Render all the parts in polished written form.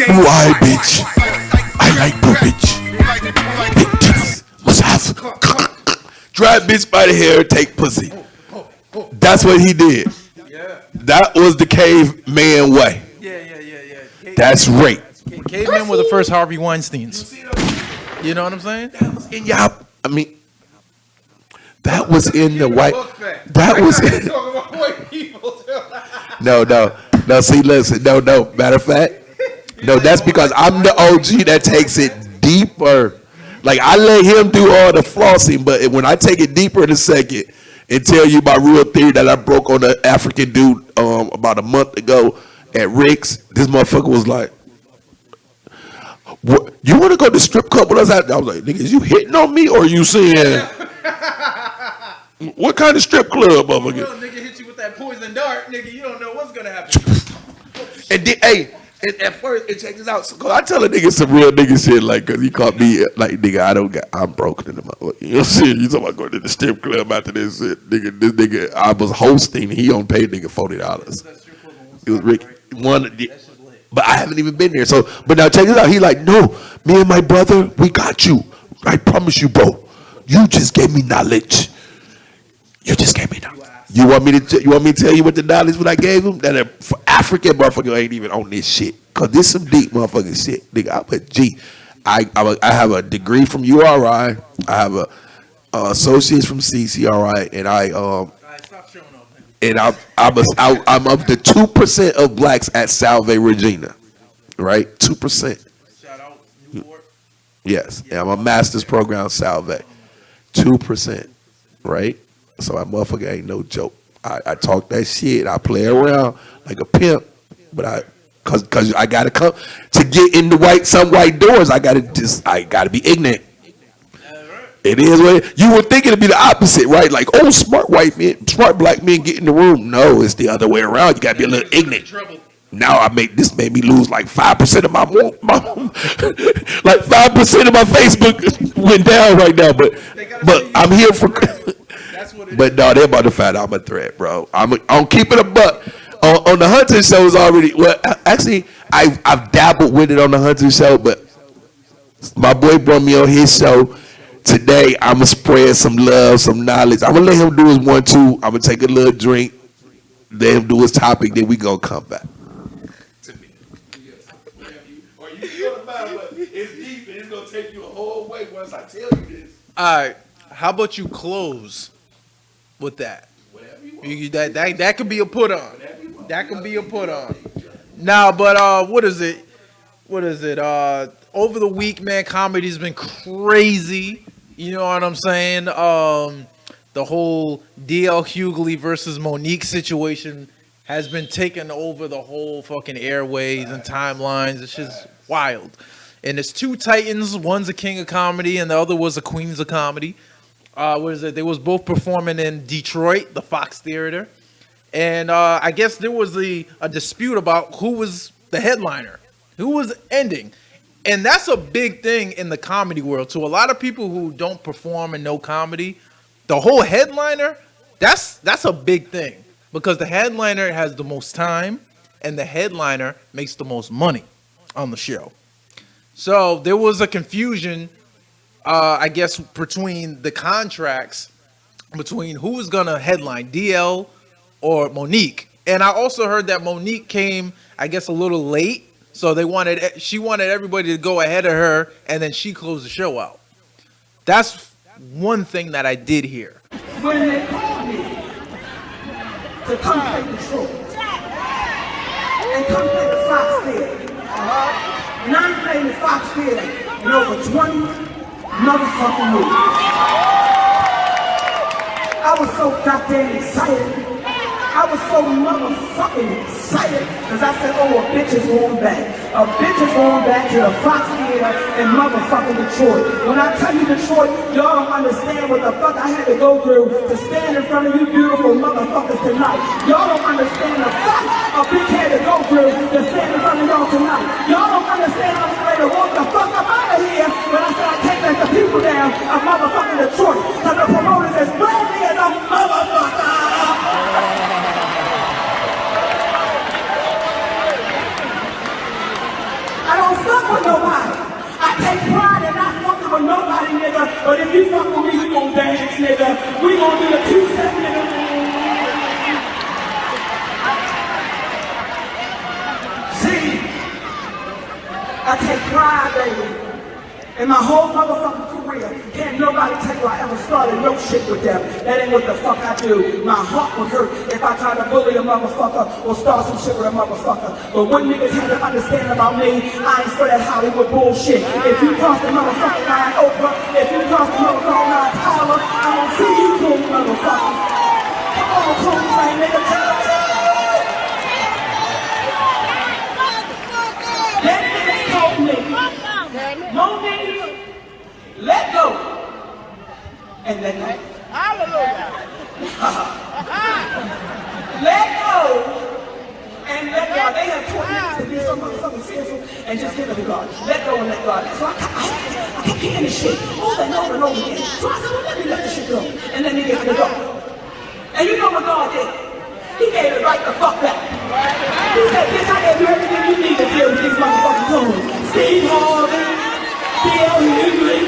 Why, bitch? I like bitch. Big titties. What's up? Grab bitch by the hair, take pussy. That's what he did. That was the caveman way. Yeah. That's rape. Cavemen were the first Harvey Weinsteins. You know what I'm saying? That was in y'all. I mean, that was in the white. That was in. No. See, listen. No. Matter of fact, no. That's because I'm the OG that takes it deeper. Like I let him do all the flossing, but when I take it deeper in a second and tell you my real theory that I broke on the African dude about a month ago at Rick's, this motherfucker was like, "What? You want to go to the strip club with us?" I was like, "Nigga, is you hitting on me or are you saying what kind of strip club, motherfucker?" Well, nigga hit you with that poison dart, nigga. You don't know what's gonna happen. And then, hey. And at first, it checks out. Cause I tell a nigga some real nigga shit, like, cause he caught me, like, nigga, I'm broken in the mouth. You know what I'm saying? You talking about going to the strip club after this shit, nigga. This nigga, I was hosting. He on paid nigga $40. It was Rick one, but I haven't even been there. So, but now check this out. He like, no, me and my brother, we got you. I promise you, bro. You just gave me knowledge. You just gave me knowledge. You want me to tell you what the knowledge what I gave him? That for African motherfucker ain't even on this shit. Cause this some deep motherfucking shit. Nigga, I'm a G. I have a degree from URI. I have a associates from CCRI, and I'm of the 2% of blacks at Salve Regina, right? 2%. Shout out Newport. Yes, and I'm a master's program Salve. 2%, right? So that motherfucker ain't no joke. I talk that shit. I play around like a pimp, but cause I gotta come to get in some white doors. I gotta be ignorant. It is what you were thinking it'd be the opposite, right? Like, oh, smart black men get in the room. No, it's the other way around. You gotta be a little ignorant. Now this made me lose like 5% of my like 5% of my Facebook went down right now. But I'm here for. But no, they're about to find out I'm a threat, bro. I'm keeping a buck. On the hunting shows already. Well, actually, I've dabbled with it on the hunting show, but my boy brought me on his show today. I'm gonna spread some love, some knowledge. I'm gonna let him do his 1-2. I'm gonna take a little drink, let him do his topic, then we gonna come back. To me. Or you feel the mind, but it's deep and it's gonna take you a whole way once I tell you this. All right, how about you close with that? That could be a put on. That could be a put on. Now, but what is it? Over the week, man, comedy's been crazy. You know what I'm saying? The whole DL Hughley versus Monique situation has been taking over the whole fucking airways and timelines. It's just wild. And it's two titans. One's a king of comedy, and the other was a queens of comedy. They was both performing in Detroit, the Fox Theater, and I guess there was a dispute about who was the headliner, who was ending, and that's a big thing in the comedy world. To a lot of people who don't perform and know comedy, the whole headliner, that's a big thing because the headliner has the most time and the headliner makes the most money on the show. So there was a confusion. I guess between the contracts between who was gonna headline, DL or Monique. And I also heard that Monique came, I guess, a little late, so she wanted everybody to go ahead of her, and then she closed the show out. That's one thing that I did hear. When they called me to come play the show and come play the Fox Theater, and I ain't playing the Fox Theater in over 20 motherfucking movie. I was so goddamn excited. I was so motherfucking excited because I said, oh, a bitch is going back. A bitch is going back to the Fox Theater in motherfucking Detroit. When I tell you Detroit, y'all don't understand what the fuck I had to go through to stand in front of you beautiful motherfuckers tonight. Y'all don't understand the fuck a bitch had to go through to stand in front of y'all tonight. Y'all don't understand I was ready to walk the fuck up out of here when I said I can't let the people down of motherfucking Detroit. Because the promoters as brandly as a motherfucker. I But if you fuck with me, we gon' dance, nigga. We gon' do the two-step, nigga. See, I take pride, baby. In my whole motherfucking career, can't nobody tell you I ever started no shit with them. That ain't what the fuck I do. My heart would hurt if I tried to bully a motherfucker or start some shit with a motherfucker. But what niggas had to understand about me, I ain't for that Hollywood bullshit. If you cross the motherfucking line, Oprah, if you cross the motherfucking line, Tyler, I don't see you, cool motherfucker. Come on, cool train, nigga, tell us. That nigga told me, Monique, let go. And let go. Hallelujah. Let go. And let God. They have 20 minutes to be so motherfucking fearful and just give it to God. Let go and let God. So I kept hearing this shit over and over and over again. So I said, well, let me let this shit go. And let me give it to God. And you know what God did? He gave it right the fuck back. He said, bitch, I gave you everything you need to deal with these motherfucking tunes. Steve Harvey, Hughley.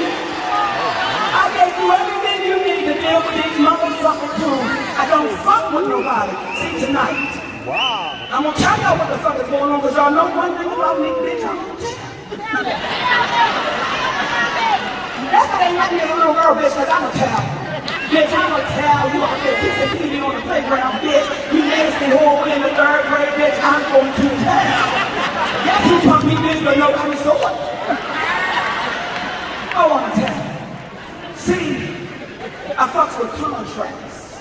I gave you everything you need to deal with these motherfucking tunes. I don't fuck with nobody. See, tonight, I'm gonna tell y'all what the fuck is going on, because y'all know one thing about me, bitch, I'm gonna tell. That's why they let me as a little girl, bitch, because I'm gonna tell. Bitch, I'm gonna tell you out there kissing TV on the playground, bitch. You nasty whore in the 3rd grade, bitch, I'm going to tell. Yes, you taught me this, but nobody saw it. I wanna tell. See, I fucks with contracts.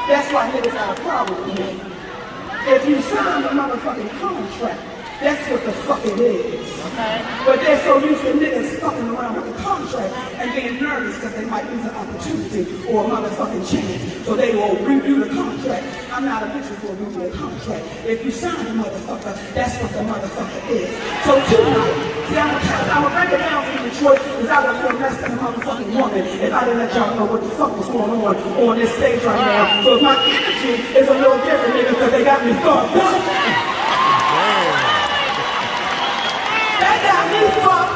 That's why niggas got a problem with me. If you sign a motherfucking contract, that's what the fuck it is. Okay. But they're so used to niggas fucking around with the contract and being nervous because they might lose an opportunity or a motherfucking chance. So they will review the contract. I'm not a bitch who will review the contract. If you sign a motherfucker, that's what the motherfucker is. So tonight, see, I'm gonna break it down for you, Detroit, because I would feel less than a motherfucking woman if I didn't let y'all know what the fuck was going on this stage right now. So if my energy is a little different, nigga, because they got me fucked up. They got me fucked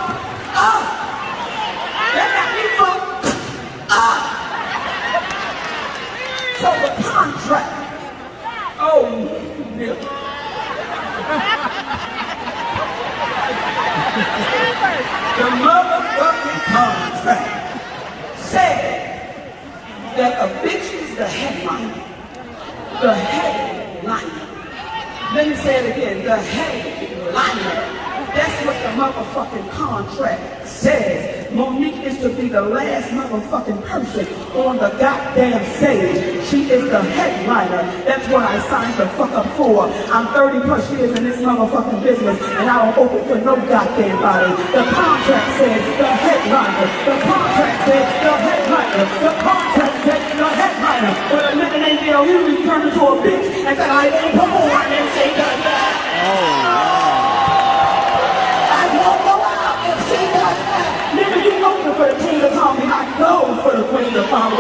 up. They got me fucked up. So the contract, oh, nigga. The motherfucking contract said that a bitch is the headliner. The headliner. Let me say it again. The headliner. That's what the motherfucking contract says. Monique is to be the last motherfucking person on the goddamn stage. She is the headliner. That's what I signed the fuck up for. I'm 30 plus years in this motherfucking business and I don't open for no goddamn body. The contract says the headliner. The contract says the headliner. The contract says the headliner. But a nigga named Hughley turned into a bitch and said I ain't perform and say that. Nigga, you looking for the king to call me, I go for the queen to call me.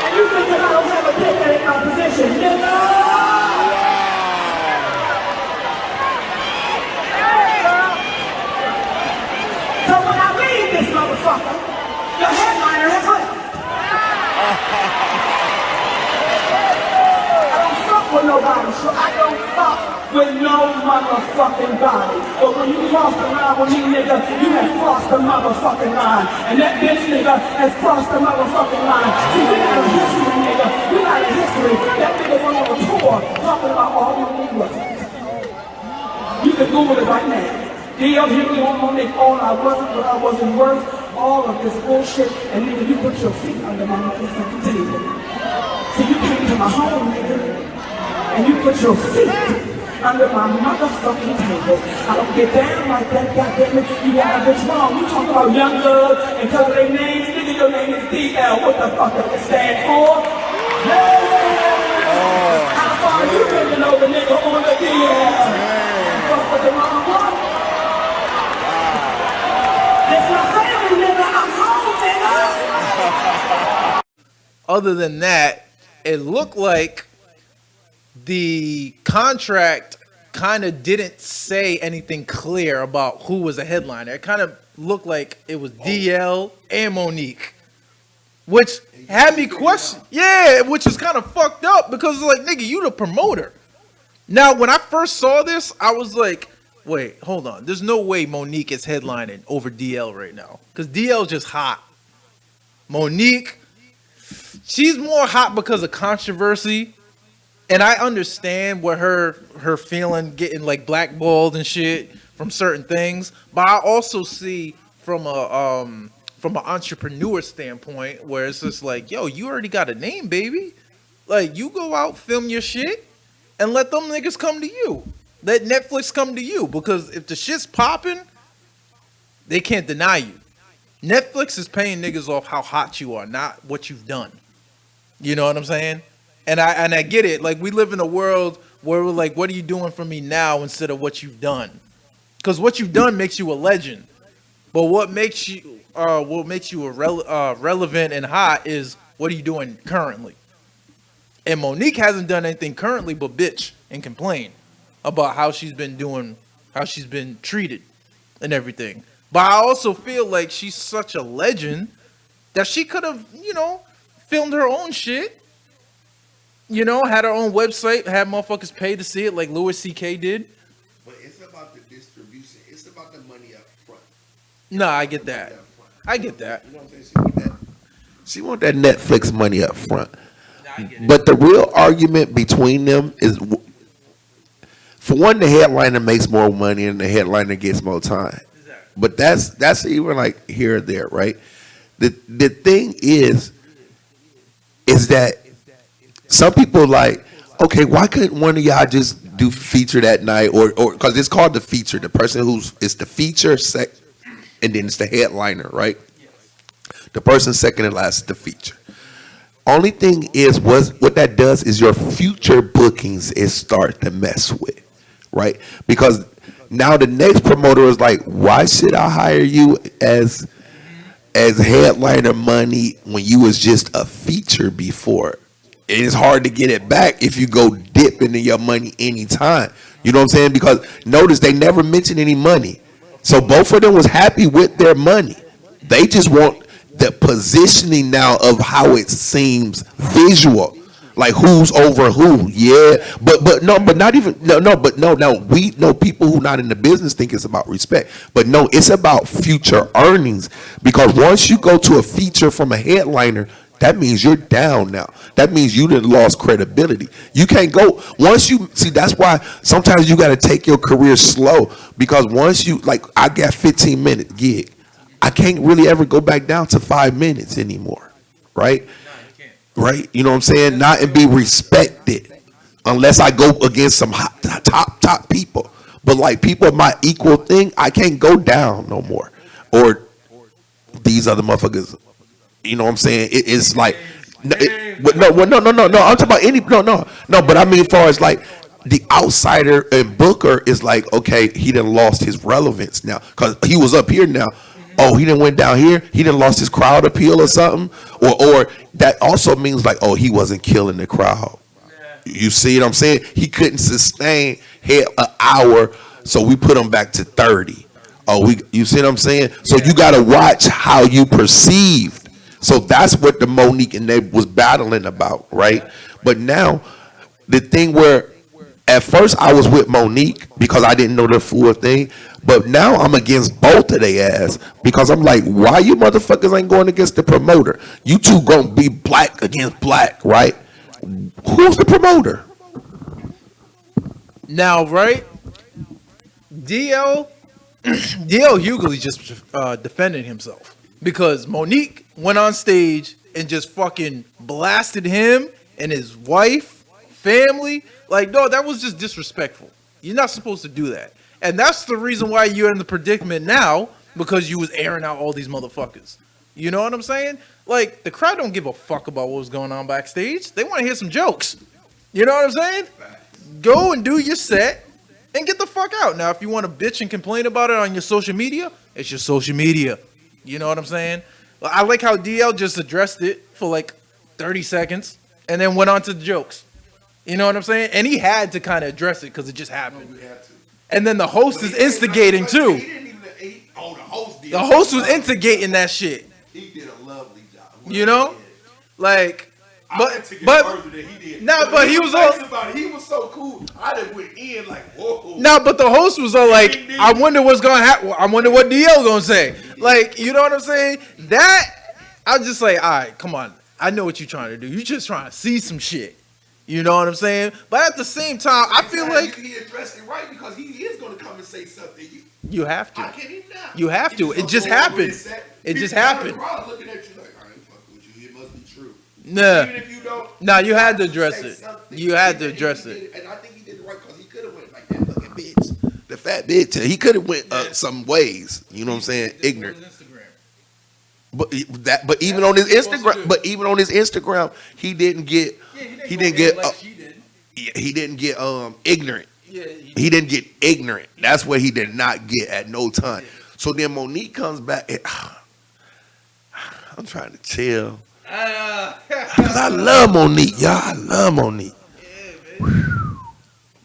And you think that I don't have a dick that ain't my position, nigga? So when I leave this motherfucker, the headliner has left. I don't fuck with nobody, so I don't fuck with no motherfucking body. But when you cross the line with me, nigga, you have crossed the motherfucking line. And that bitch nigga has crossed the motherfucking line. See, we got a history, nigga. We got a history. That nigga went on a tour talking about all your niggas. You can Google it right now. D.L. Hughley on Monique, all I wasn't, but I wasn't worth all of this bullshit. And nigga, you put your feet under my motherfucking table. See, you came to my home, nigga, and you put your feet under my motherfucking table. I don't get down like that, goddammit. You got a bitch wrong. You talk about young love and cover their names. Nigga, your name is DL. What the fuck does it stand for? Hey! How far you been over, nigga, on the DL? Fuck with the wrong one. That's my family, nigga. I'm home, nigga. Other than that, it looked like the contract kind of didn't say anything clear about who was a headliner. It kind of looked like it was DL and Monique, which had me question. Yeah, which is kind of fucked up because it's like, nigga, you the promoter. Now, when I first saw this, I was like, wait, hold on. There's no way Monique is headlining over DL right now because DL's just hot. Monique, she's more hot because of controversy. And I understand what her feeling getting like blackballed and shit from certain things, but I also see from an entrepreneur standpoint where it's just like, yo, you already got a name, baby. Like, you go out, film your shit, and let them niggas come to you. Let Netflix come to you, because if the shit's popping, they can't deny you. Netflix is paying niggas off how hot you are, not what you've done. You know what I'm saying? And I get it. Like, we live in a world where we're like, what are you doing for me now instead of what you've done? Because what you've done makes you a legend. But what makes you relevant and hot is what are you doing currently? And Monique hasn't done anything currently but bitch and complain about how she's been doing, how she's been treated and everything. But I also feel like she's such a legend that she could have, filmed her own shit. Had her own website, had motherfuckers pay to see it like Louis C.K. did. But it's about the distribution. It's about the money up front. No, I get that. I get that. You know what I'm saying? She want that Netflix money up front. No, I get it. But the real argument between them is, for one, the headliner makes more money and the headliner gets more time. Exactly. But that's even like here or there, right? The thing is that some people like, okay, why couldn't one of y'all just do feature that night, or because it's called the feature. The person it's the feature and then it's the headliner, right? The person second and last is the feature. Only thing is, what that does is your future bookings is start to mess with, right? Because now the next promoter is like, why should I hire you as headliner money when you was just a feature before? It's hard to get it back if you go dip into your money anytime. You know what I'm saying? Because notice they never mentioned any money. So both of them was happy with their money. They just want the positioning now of how it seems visual. Like who's over who. Yeah. But not even we know people who not in the business think it's about respect. But no, it's about future earnings. Because once you go to a feature from a headliner, that means you're down now. That means you done lost credibility. You can't go once you see. That's why sometimes you got to take your career slow, because once you, like, I got 15-minute gig, I can't really ever go back down to 5 minutes anymore, right? No, you can't. Right? You know what I'm saying? Not and be respected unless I go against some top people. But like people of my equal thing, I can't go down no more. Or these other motherfuckers. You know what I'm saying? It's like, no. I'm talking about any, no. But I mean, as far as like the outsider and Booker is like, okay, he done lost his relevance now because he was up here now. Oh, he done went down here. He done lost his crowd appeal or something. Or that also means like, oh, he wasn't killing the crowd. You see what I'm saying? He couldn't sustain an hour, so we put him back to 30. Oh, you see what I'm saying? So you got to watch how you perceived. So that's what the Monique and they was battling about, right? But now, the thing where at first I was with Monique because I didn't know the full thing, but now I'm against both of their ass because I'm like, why you motherfuckers ain't going against the promoter? You two gonna be black against black, right? Who's the promoter? Now, right? DL Hughley just defended himself because Monique went on stage and just fucking blasted him and his wife, family. Like, no, that was just disrespectful. You're not supposed to do that. And that's the reason why you're in the predicament now, because you was airing out all these motherfuckers. You know what I'm saying? Like, the crowd don't give a fuck about what was going on backstage. They want to hear some jokes. You know what I'm saying? Go and do your set and get the fuck out. Now, if you want to bitch and complain about it on your social media, it's your social media. You know what I'm saying? I like how DL just addressed it for like 30 seconds and then went on to the jokes. You know what I'm saying? And he had to kind of address it because it just happened. And then the host is instigating too. The host did. The host was instigating that shit. He did a lovely job. You know, like, but he was all. He was so cool. I done went in like, whoa. No, but the host was all like, I wonder what's gonna happen. I wonder what DL gonna say. Like, you know what I'm saying? That I was just like, all right, come on. I know what you're trying to do. You're just trying to see some shit. You know what I'm saying? But at the same time, I feel like he addressed it right because he is gonna come and say something. You have to. I can't even now. You have to. It just happened. It just happened. Looking at you like, I ain't fucking with you. It must be true. Nah. Even if you don't. Nah, you had to address it. You had to address it. And I think he did it right because he could have went like that fucking bitch, the fat bitch. He could have went some ways. You know what I'm saying? Ignorant. But even on his Instagram, he didn't get. He didn't get ignorant. He didn't get ignorant. That's what he did not get at no time. So then Monique comes back and I'm trying to chill. Because I love Monique, y'all. I love Monique.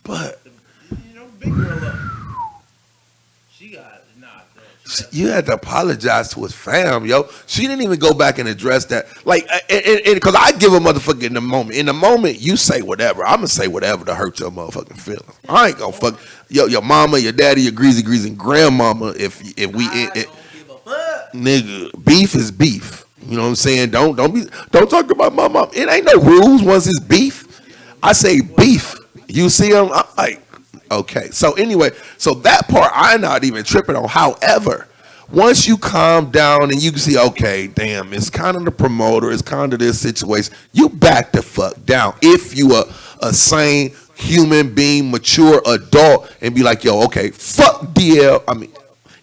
But you know, big girl up. She got knocked up. you had to apologize to his fam, yo. She didn't even go back and address that. Like, and because I give a motherfucker in the moment. In the moment, you say whatever. I'm going to say whatever to hurt your motherfucking feelings. I ain't going to fuck your mama, your daddy, your greasy grandmama. If we nigga, beef is beef. You know what I'm saying? Don't talk about my mom. It ain't no rules once it's beef. I say beef. You see him? I'm like, okay. So anyway, so that part I'm not even tripping on. However, once you calm down and you can see, okay, damn, it's kind of the promoter, it's kind of this situation, you back the fuck down. If you are a sane human being, mature adult, and be like, yo, okay, fuck DL. I mean,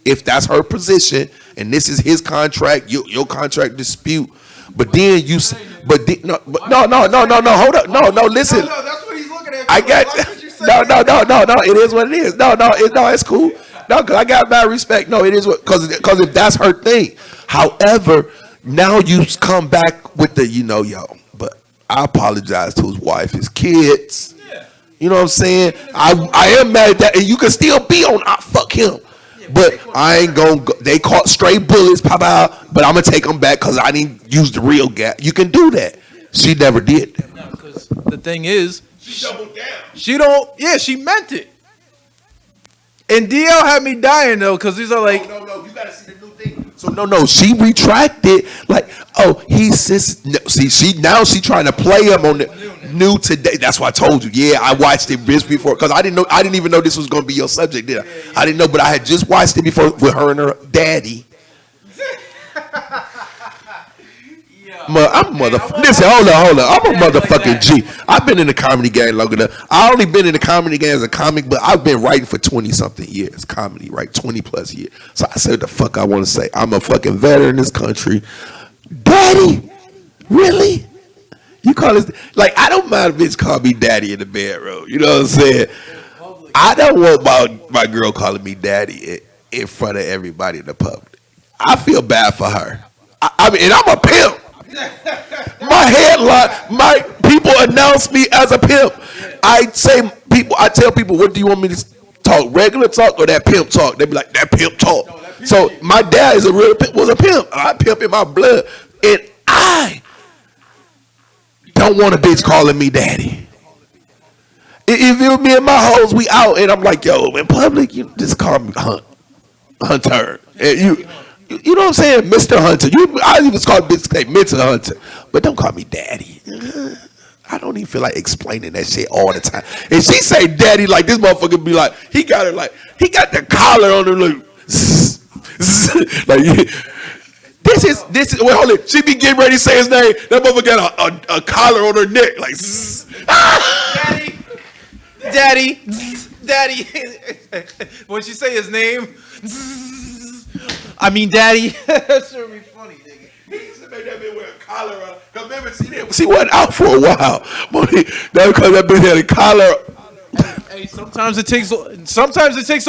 if that's her position and this is his contract, your contract dispute. But then you, no, hold up, no, listen. No, that's what he's looking at. I got no. It is what it is. No, it's cool. No, because I got bad respect. No, it is what because if that's her thing. However, now you come back with the yo. But I apologize to his wife, his kids. Yeah. You know what I'm saying? I am mad at that, and you can still be on. Fuck him. But I ain't gonna go. They caught stray bullets, pop out. But I'm gonna take them back because I didn't use the real gas. You can do that. She never did that. No, because the thing is, She doubled down. she don't. Yeah, she meant it. And DL had me dying though, because these are like, No, you gotta see the new thing. So no, she retracted. Like, oh, he's she trying to play him on the new today. That's why I told you. Yeah, I watched it just before because I didn't even know this was gonna be your subject, did I? I didn't know, but I had just watched it before with her and her daddy. Listen, hold on. I'm a motherfucking G. I've been in the comedy game long enough. I only been in the comedy game as a comic, but I've been writing for 20-something years. Comedy, right? 20 plus years. So I said the fuck I want to say. I'm a fucking veteran in this country. Daddy? Really? You call this? Like, I don't mind if bitch call me daddy in the bedroom. You know what I'm saying? I don't want my girl calling me daddy in front of everybody in the public. I feel bad for her. I mean, and I'm a pimp. My headline, my people announce me as a pimp. I tell people, what do you want me to talk? Regular talk or that pimp talk? They be like, that pimp talk. So my dad was a pimp. I pimp in my blood, and I don't want a bitch calling me daddy. If it was me and my hoes, we out, and I'm like, yo, in public, you just call me Hunter, and you know what I'm saying? Mr. Hunter. I even call bitch name Mr. Hunter. But don't call me daddy. I don't even feel like explaining that shit all the time. And she say daddy like this motherfucker be like, he got the collar on her like, like this is wait, hold it. She be getting ready to say his name. That motherfucker got a collar on her neck like Daddy. When she say his name, I mean, daddy. That's gonna be funny, nigga. He used to make that bitch wear a collar on. Cause remember, she wasn't out for a while. That's because that bitch had a collar. Hey, sometimes it takes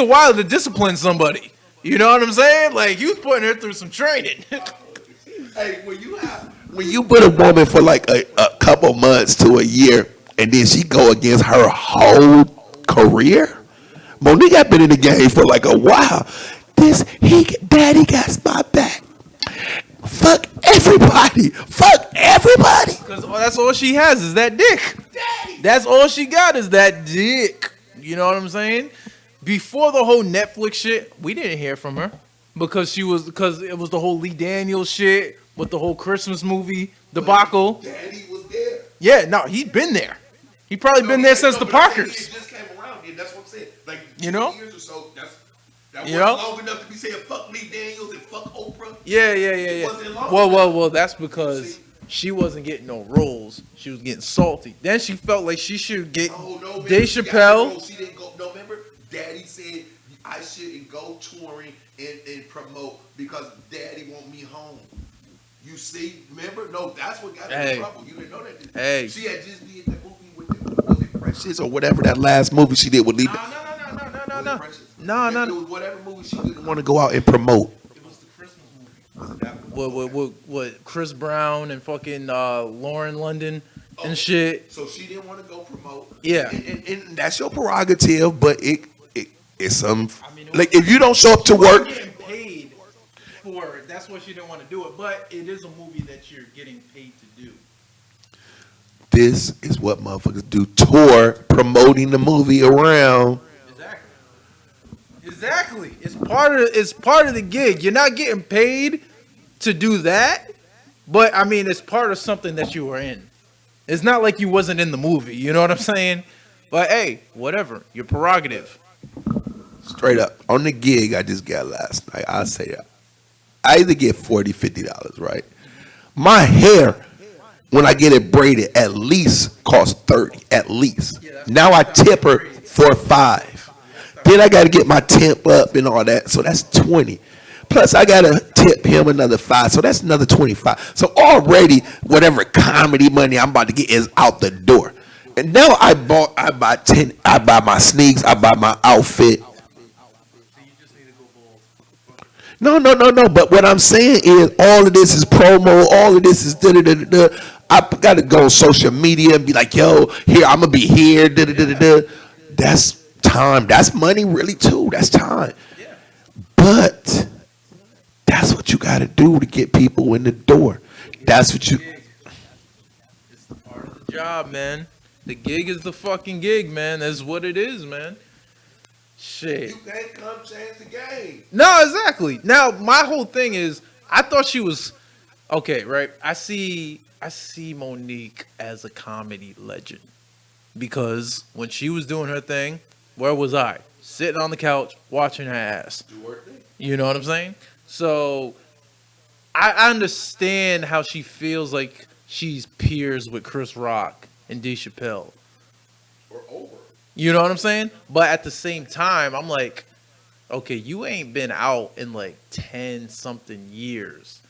a while to discipline somebody. You know what I'm saying? Like, you putting her through some training. Hey, when you put a woman for like a couple months to a year, and then she go against her whole career. Monique had been in the game for like a while. Daddy got my back. Fuck everybody. Fuck everybody. Because that's all she has is that dick. That's all she got is that dick. You know what I'm saying? Before the whole Netflix shit, we didn't hear from her because it was the whole Lee Daniels shit with the whole Christmas movie debacle. Daddy was there. Yeah, no, he's been there. He probably been there since the Parkers. It just came around, and that's what I'm saying. Like 2 You know? years or so. That You wasn't know? long enough to be saying fuck Lee Daniels and fuck Oprah. Yeah. It wasn't long Well, that's because she wasn't getting no roles. She was getting salty. Then she felt like she should get No, Dave Chappelle. She didn't go. No, remember, Daddy said I shouldn't go touring and promote because Daddy want me home. You see, remember? No, that's what got her in trouble. You didn't know that. Hey. She had just did the movie with was it Precious or whatever that last movie she did with Lee. No. No. It was whatever movie she didn't want to go out and promote. It was the Christmas movie. What Chris Brown and fucking Lauren London and shit. So she didn't want to go promote. Yeah. And that's your prerogative, but it's some like if you don't show up to work. Getting paid for it. That's why she didn't want to do it. But it is a movie that you're getting paid to do. This is what motherfuckers do. Tour promoting the movie around. Exactly. It's part of the gig. You're not getting paid to do that, but I mean it's part of something that you were in. It's not like you wasn't in the movie. You know what I'm saying? But hey, whatever. Your prerogative. Straight up. On the gig I just got last night, I'll say that. I either get $40, $50, right? My hair, when I get it braided, at least costs $30, at least. Now I tip her for $5. Then I got to get my temp up and all that, so that's $20. Plus I got to tip him another $5, so that's another $25. So already, whatever comedy money I'm about to get is out the door. And now I buy my sneaks, I buy my outfit. No. But what I'm saying is, all of this is promo. All of this is da-da-da-da-da. I got to go on social media and be like, yo, here, I'm going to be here. Da-da-da-da-da. That's time. That's money, really, too. That's time. Yeah. But that's what you got to do to get people in the door. That's what you. It's the part of the job, man. The gig is the fucking gig, man. That's what it is, man. Shit. You can't come change the game. No, exactly. Now, my whole thing is, I thought she was okay, right? I see Monique as a comedy legend because when she was doing her thing, where was I? Sitting on the couch watching her ass. You know what I'm saying? So I understand how she feels like she's peers with Chris Rock and Dave Chappelle. Or over. You know what I'm saying? But at the same time, I'm like, okay, you ain't been out in like 10 something years.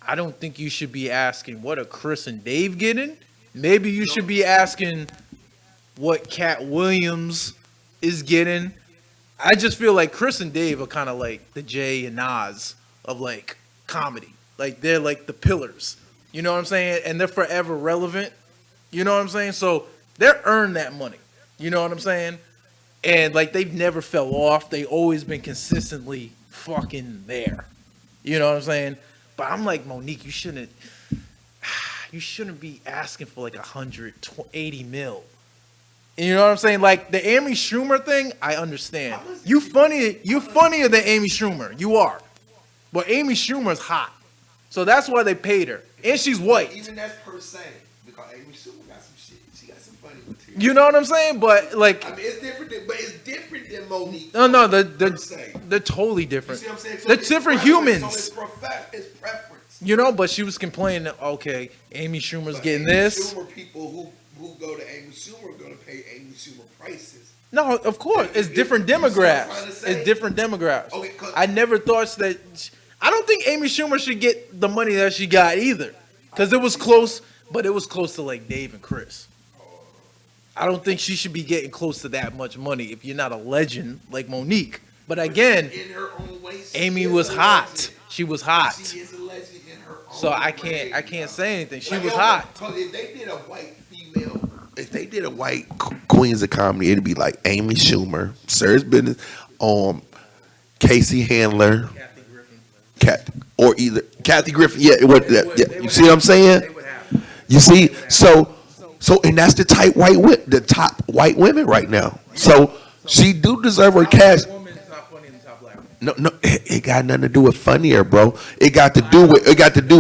I don't think you should be asking what are Chris and Dave getting. Maybe you should be asking what Cat Williams is getting. I just feel like Chris and Dave are kind of like the Jay and Nas of like comedy. Like they're like the pillars. You know what I'm saying? And they're forever relevant. You know what I'm saying? So they're earned that money. You know what I'm saying? And like they've never fell off. They always been consistently fucking there. You know what I'm saying? But I'm like, Monique, you shouldn't be asking for like 180 mil. You know what I'm saying? Like the Amy Schumer thing, I understand. You funnier than Amy Schumer. You are. But Amy Schumer's hot. So that's why they paid her. And she's white. Even that's per se. Because Amy Schumer got some shit. She got some funny material. You know what I'm saying? But like, I mean, it's different, but it's different than Monique. No, they're totally different. You see what I'm saying? So They're different humans. So it's preference. You know, but she was complaining, okay, Amy Schumer's getting Amy this. Schumer people who go to Amy Schumer are going to pay Amy Schumer prices. No, of course. It's different demographics. It's different demographics. Okay, I never thought that. I don't think Amy Schumer should get the money that she got either. Because it was close, but it was close to like Dave and Chris. I don't think she should be getting close to that much money if you're not a legend like Monique. But again, in her own way, Amy was hot. Legend. She was hot. She is a legend in her own So I can't say anything. She was hot. Because if they did a white female, if they did a white queens of comedy, it'd be like Amy Schumer, Serious Business, Casey Handler, or either Kathy Griffin. Yeah, you see what I'm saying? You see, so, and that's the top white women right now. So she do deserve her cash. No, it got nothing to do with funnier, bro. It got to do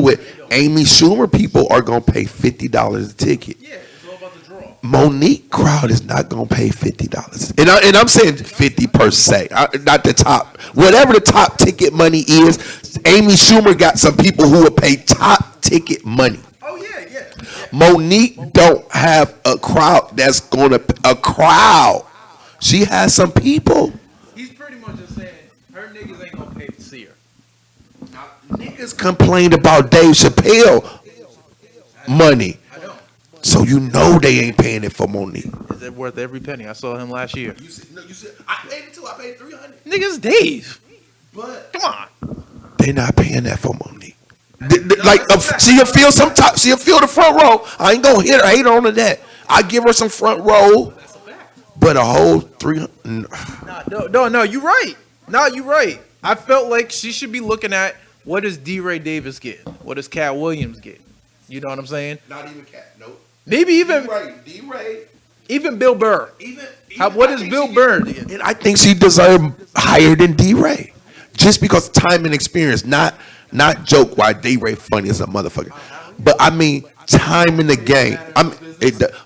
with Amy Schumer. People are gonna pay $50 a ticket. Yeah, it's all about the draw. Monique crowd is not gonna pay $50, and I'm saying 50 per se, not the top. Whatever the top ticket money is, Amy Schumer got some people who will pay top ticket money. Oh yeah. Monique don't have a crowd that's gonna a crowd. She has some people. He's pretty much just saying her niggas ain't gonna pay to see her. Niggas complained about Dave Chappelle money. I know. So you know they ain't paying it for Monique. Is it worth every penny? I saw him last year. You said I paid it too. I paid $300. Niggas Dave. But Come on. they not paying that for Monique. She'll feel she'll feel the front row. I ain't gonna hate her on that. I give her some front row. That's a fact. But a whole 300. No, you're right. No, you're right. I felt like she should be looking at what does D. Ray Davis get? What does Cat Williams get? You know what I'm saying? Not even Cat. Nope. Maybe even D-Ray. even Bill Burr. Even What does Bill Burr get? And I think she deserved higher than D-Ray. Just because time and experience, not joke why D-Ray funny as a motherfucker. But I mean time in the game.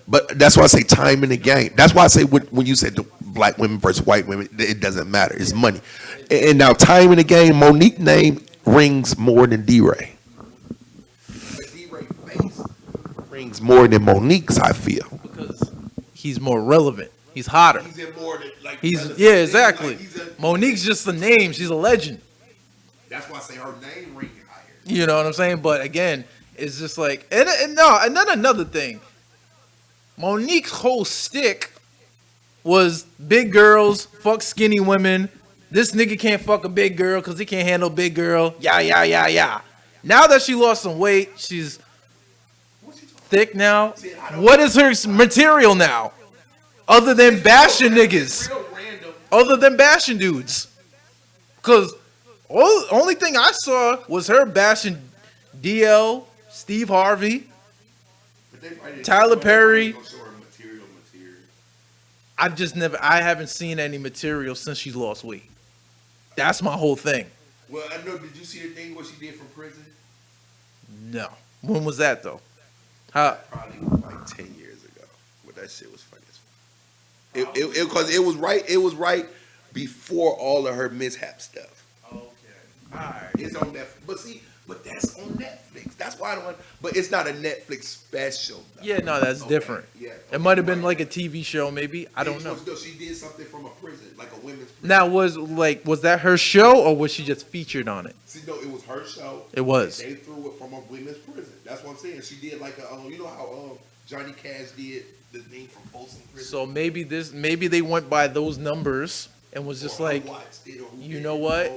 But that's why I say time in the game. That's why I say when you said the black women versus white women, it doesn't matter. It's money. And now time in the game, Monique name rings more than D-Ray. But D-Ray face rings more than Monique's, I feel. Because he's more relevant. He's hotter. He's in more than like. Yeah, exactly. Monique's just a name. She's a legend. That's why I say her name ringing higher. You know what I'm saying? But again, it's just like and then another thing. Monique's whole stick was big girls, fuck skinny women. This nigga can't fuck a big girl because he can't handle big girl. Yeah. Now that she lost some weight, she's thick now. What is her material now? Other than bashing niggas. Other than bashing dudes. Because only thing I saw was her bashing DL, Steve Harvey, Tyler Perry. I haven't seen any material since she lost weight. That's my whole thing. Well, I know. Did you see the thing what she did from prison? No. When was that though? How? Probably like 10 years ago. But that shit was funny as fuck. Because it was right. It was right before all of her mishap stuff. Okay. All right. It's on Netflix. But that's on Netflix. That's why I don't. But it's not a Netflix special. Though. Yeah, no, that's different. Yeah. It might have been like a TV show, maybe. I don't know. She did something from a prison, like a women's prison. Now, was that her show or was she just featured on it? See, no, it was her show. It was. They threw it from a women's prison. That's what I'm saying. She did like you know how Johnny Cash did the thing from Folsom Prison. So maybe they went by those numbers and was just like, you know what?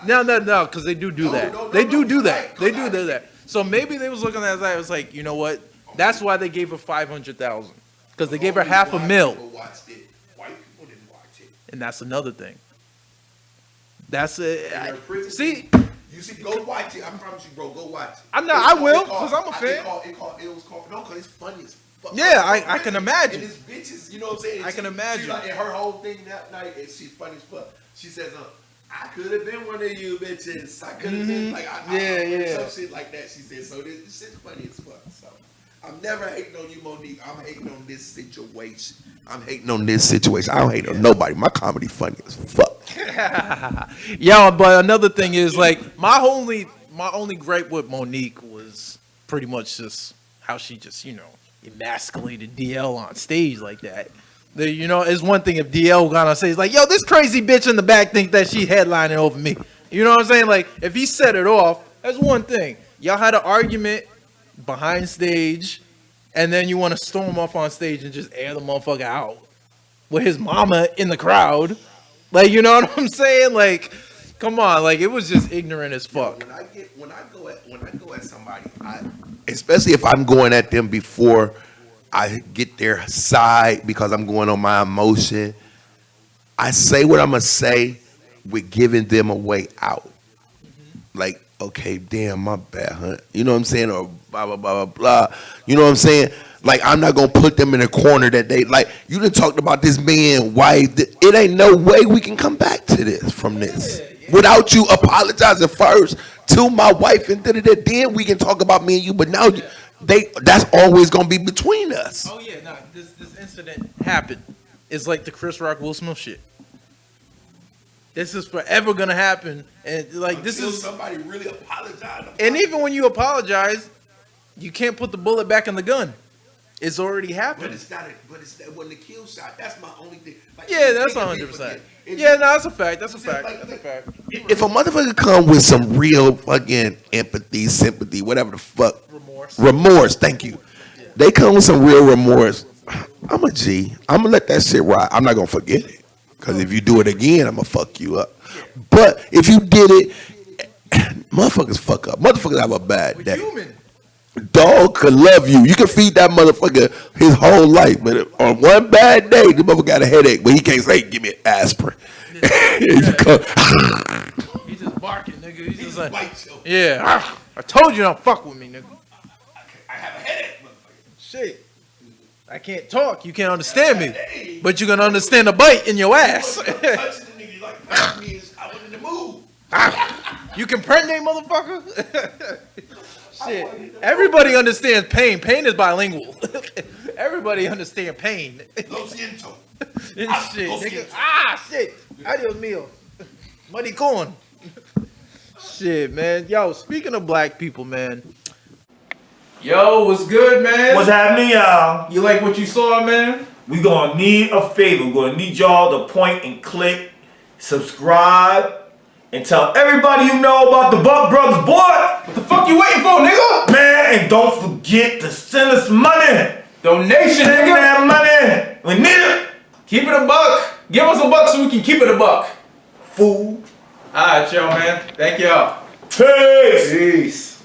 No, because they do that. They do that. So maybe they was looking at that. It was like, you know what? That's why they gave her $500,000 because they gave her $500,000. White people didn't watch it. And that's another thing. That's it. See, you see, go watch it. I promise you, bro. Go watch it. I will because I'm a fan. It was called because it's funny as fuck. Yeah, I can imagine. And it's bitches, you know what I'm saying? I can imagine. She, like, and her whole thing that night, and she's funny as fuck. She says, I could have been one of you bitches. I could have been like, some shit like that. She said, so this shit's funny as fuck. So I'm never hating on you, Monique. I'm hating on this situation. I don't hate on nobody. My comedy funny as fuck. Yeah, but another thing is like my only gripe with Monique was pretty much just how she just emasculated DL on stage like that. It's one thing if DL got on stage like, yo, this crazy bitch in the back think that she headlining over me. You know what I'm saying? Like, if he set it off, that's one thing. Y'all had an argument behind stage, and then you want to storm off on stage and just air the motherfucker out with his mama in the crowd. Like, you know what I'm saying? Like, come on. Like, it was just ignorant as fuck. When I go at somebody, especially if I'm going at them before I get their side because I'm going on my emotion. I say what I'm gonna say with giving them a way out. Like, okay, damn, my bad, huh? You know what I'm saying? Or blah, blah, blah, blah, blah. You know what I'm saying? Like, I'm not going to put them in a corner that they, like, you done talked about this man, wife. It ain't no way we can come back to this from this. Without you apologizing first to my wife, and then we can talk about me and you. But now, that's always going to be between us. Oh, yeah, no, this incident happened. It's like the Chris Rock, Will Smith shit. This is forever gonna happen, and like Until this is somebody really apologize. And even when you apologize, you can't put the bullet back in the gun. It's already happened. But it's not. But it's when the kill shot. That's my only thing. Like, Yeah, that's 100%. Yeah, no, that's a fact. That's a fact. That's a fact. If a motherfucker come with some real fucking empathy, sympathy, whatever the fuck, remorse. Thank you. They come with some real remorse. I'm a G. I'm gonna let that shit ride. I'm not gonna forget it. Because if you do it again, I'm going to fuck you up. But if you did it, motherfuckers fuck up. Motherfuckers have a bad day. Human. Dog could love you. You can feed that motherfucker his whole life. But on one bad day, the motherfucker got a headache. But he can't say, give me an aspirin. He's just barking, nigga. He's just like, yeah, I told you don't fuck with me, nigga. I have a headache, motherfucker. Shit. I can't talk. You can't understand me. But you're going to understand the bite in your ass. You can pregnate, motherfucker? Shit. Everybody understands pain. Pain is bilingual. Everybody understands pain. Lo siento. Shit, nigga. Shit. Adios mío. Muddy corn. Shit, man. Yo, speaking of black people, man. Yo, what's good, man? What's happening, y'all? You like what you saw, man? We gonna need a favor. We're gonna need y'all to point and click, subscribe, and tell everybody you know about the Buck Brothers, boy! What the fuck you waiting for, nigga? Man, and don't forget to send us money! Donation, Send nigga! that money! We need it! Keep it a buck. Give us a buck so we can keep it a buck. Fool. Alright, yo, man. Thank y'all. Peace! Peace.